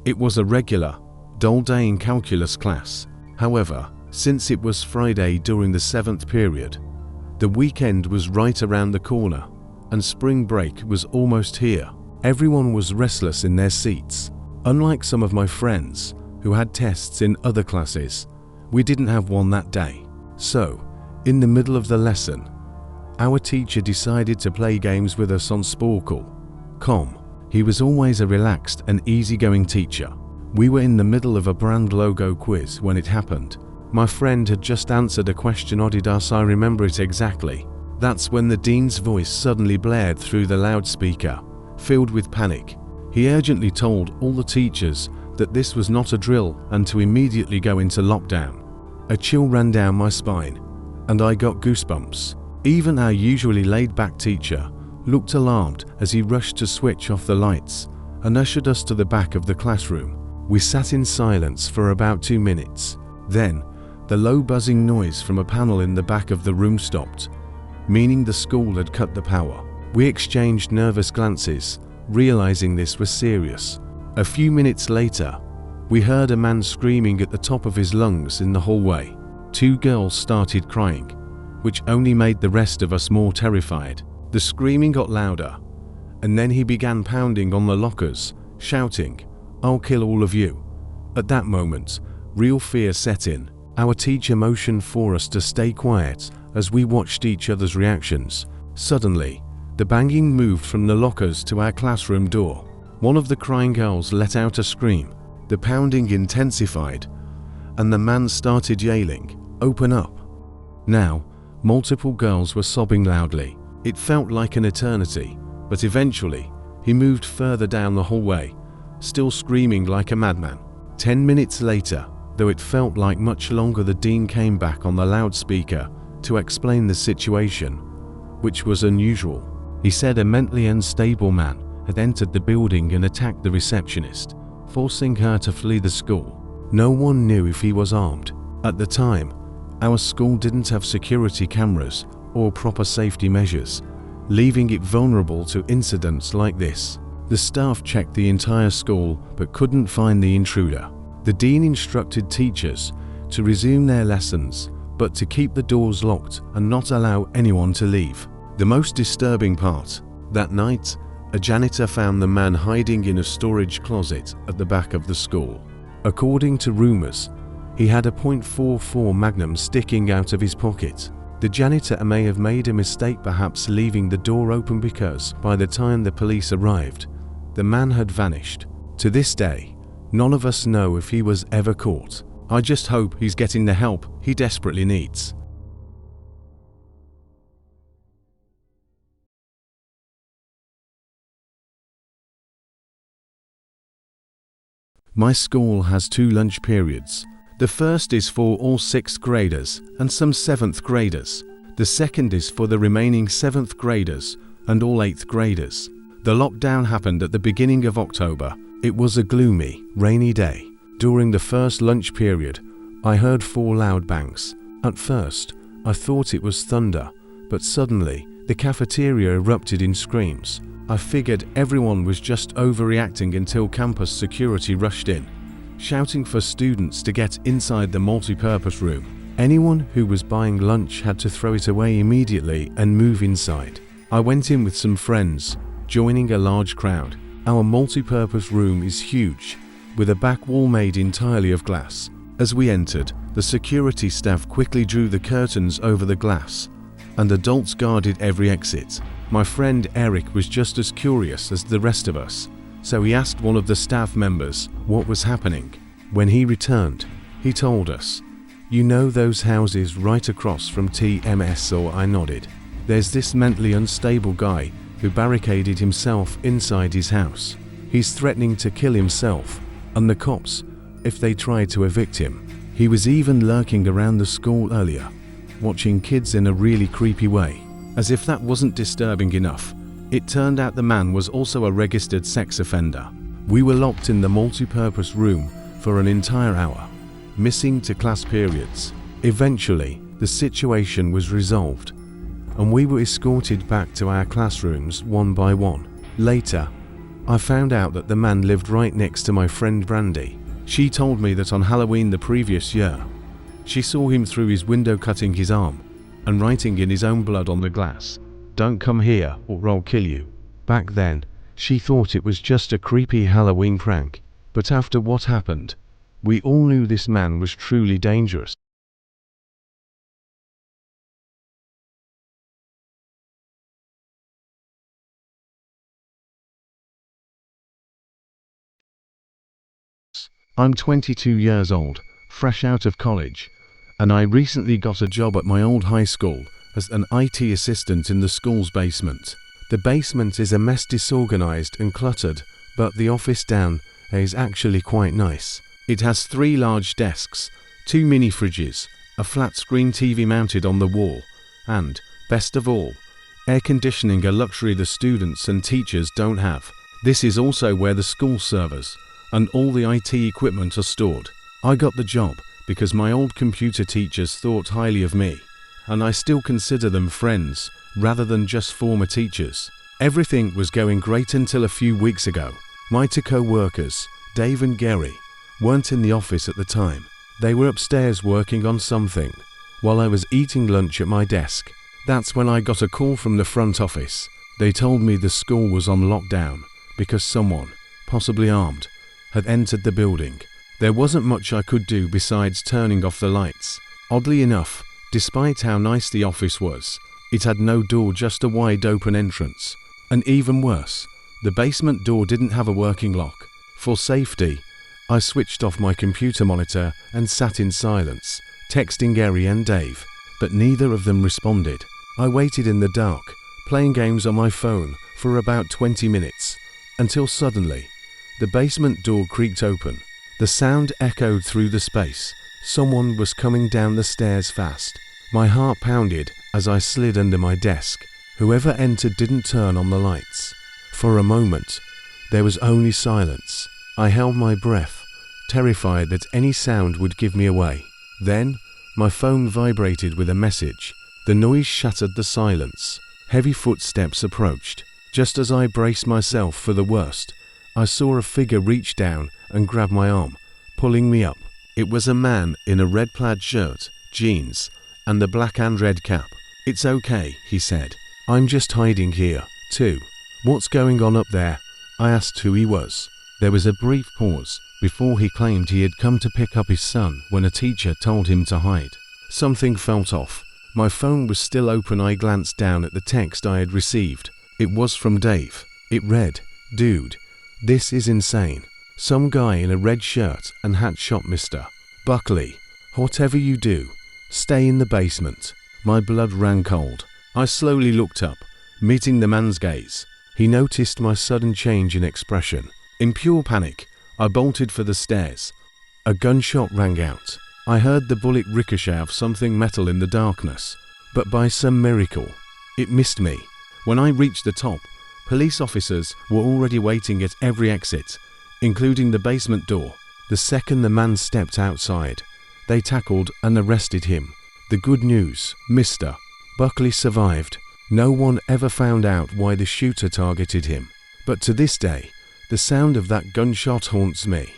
It was a regular, dull day in calculus class. However, since it was Friday during the 7th period, the weekend was right around the corner, and spring break was almost here. Everyone was restless in their seats. Unlike some of my friends who had tests in other classes, we didn't have one that day. So, in the middle of the lesson, our teacher decided to play games with us on Sporkle.com. He was always a relaxed and easygoing teacher. We were in the middle of a brand logo quiz when it happened. My friend had just answered a question Adidas, I remember it exactly. That's when the dean's voice suddenly blared through the loudspeaker. Filled with panic, he urgently told all the teachers that this was not a drill and to immediately go into lockdown. A chill ran down my spine, and I got goosebumps. Even our usually laid-back teacher looked alarmed as he rushed to switch off the lights and ushered us to the back of the classroom. We sat in silence for about 2 minutes. Then, the low buzzing noise from a panel in the back of the room stopped, meaning the school had cut the power. We exchanged nervous glances, realizing this was serious. A few minutes later, we heard a man screaming at the top of his lungs in the hallway. 2 girls started crying, which only made the rest of us more terrified. The screaming got louder, and then he began pounding on the lockers, shouting, "I'll kill all of you." At that moment, real fear set in. Our teacher motioned for us to stay quiet as we watched each other's reactions. Suddenly, the banging moved from the lockers to our classroom door. One of the crying girls let out a scream. The pounding intensified, and the man started yelling, "Open up." Now, multiple girls were sobbing loudly. It felt like an eternity, but eventually, he moved further down the hallway, still screaming like a madman. 10 minutes later, though it felt like much longer, the dean came back on the loudspeaker to explain the situation, which was unusual. He said a mentally unstable man had entered the building and attacked the receptionist, forcing her to flee the school. No one knew if he was armed. At the time, our school didn't have security cameras or proper safety measures, leaving it vulnerable to incidents like this. The staff checked the entire school but couldn't find the intruder. The dean instructed teachers to resume their lessons, but to keep the doors locked and not allow anyone to leave. The most disturbing part, that night, a janitor found the man hiding in a storage closet at the back of the school. According to rumors, he had a .44 Magnum sticking out of his pocket. The janitor may have made a mistake, perhaps leaving the door open, because by the time the police arrived, the man had vanished. To this day, none of us know if he was ever caught. I just hope he's getting the help he desperately needs. My school has 2 lunch periods. The first is for all 6th graders and some 7th graders. The second is for the remaining 7th graders and all 8th graders. The lockdown happened at the beginning of October. It was a gloomy, rainy day. During the first lunch period, I heard 4 loud bangs. At first, I thought it was thunder, but suddenly, the cafeteria erupted in screams. I figured everyone was just overreacting until campus security rushed in, shouting for students to get inside the multi-purpose room. Anyone who was buying lunch had to throw it away immediately and move inside. I went in with some friends, joining a large crowd. Our multi-purpose room is huge, with a back wall made entirely of glass. As we entered, the security staff quickly drew the curtains over the glass, and adults guarded every exit. My friend Eric was just as curious as the rest of us, so he asked one of the staff members what was happening. When he returned, he told us, "You know those houses right across from TMS?" So I nodded. "There's this mentally unstable guy who barricaded himself inside his house. He's threatening to kill himself and the cops if they try to evict him. He was even lurking around the school earlier, watching kids in a really creepy way." As if that wasn't disturbing enough, it turned out the man was also a registered sex offender. We were locked in the multi-purpose room for an entire hour, missing 2 class periods. Eventually, the situation was resolved, and we were escorted back to our classrooms one by one. Later, I found out that the man lived right next to my friend Brandy. She told me that on Halloween the previous year, she saw him through his window cutting his arm and writing in his own blood on the glass, "Don't come here or I'll kill you." Back then, she thought it was just a creepy Halloween prank, but after what happened, we all knew this man was truly dangerous. I'm 22 years old, fresh out of college, and I recently got a job at my old high school as an IT assistant in the school's basement. The basement is a mess, disorganized and cluttered, but the office down is actually quite nice. It has 3 large desks, 2 mini fridges, a flat screen TV mounted on the wall, and, best of all, air conditioning, a luxury the students and teachers don't have. This is also where the school servers and all the IT equipment are stored. I got the job because my old computer teachers thought highly of me, and I still consider them friends rather than just former teachers. Everything was going great until a few weeks ago. My 2 co-workers, Dave and Gary, weren't in the office at the time. They were upstairs working on something while I was eating lunch at my desk. That's when I got a call from the front office. They told me the school was on lockdown because someone, possibly armed, had entered the building. There wasn't much I could do besides turning off the lights. Oddly enough, despite how nice the office was, it had no door, just a wide open entrance. And even worse, the basement door didn't have a working lock. For safety, I switched off my computer monitor and sat in silence, texting Gary and Dave, but neither of them responded. I waited in the dark, playing games on my phone for about 20 minutes, until suddenly, the basement door creaked open. The sound echoed through the space. Someone was coming down the stairs fast. My heart pounded as I slid under my desk. Whoever entered didn't turn on the lights. For a moment, there was only silence. I held my breath, terrified that any sound would give me away. Then, my phone vibrated with a message. The noise shattered the silence. Heavy footsteps approached. Just as I braced myself for the worst, I saw a figure reach down and grab my arm, pulling me up. It was a man in a red plaid shirt, jeans, and the black and red cap. "It's okay," he said. "I'm just hiding here, too." "What's going on up there?" I asked who he was. There was a brief pause before he claimed he had come to pick up his son when a teacher told him to hide. Something felt off. My phone was still open. I glanced down at the text I had received. It was from Dave. It read, "Dude, this is insane. Some guy in a red shirt and hat shot Mr. Buckley. Whatever you do, stay in the basement." My blood ran cold. I slowly looked up, meeting the man's gaze. He noticed my sudden change in expression. In pure panic, I bolted for the stairs. A gunshot rang out. I heard the bullet ricochet off something metal in the darkness, but by some miracle, it missed me. When I reached the top, police officers were already waiting at every exit, including the basement door. The second the man stepped outside, they tackled and arrested him. The good news, Mr. Buckley survived. No one ever found out why the shooter targeted him. But to this day, the sound of that gunshot haunts me.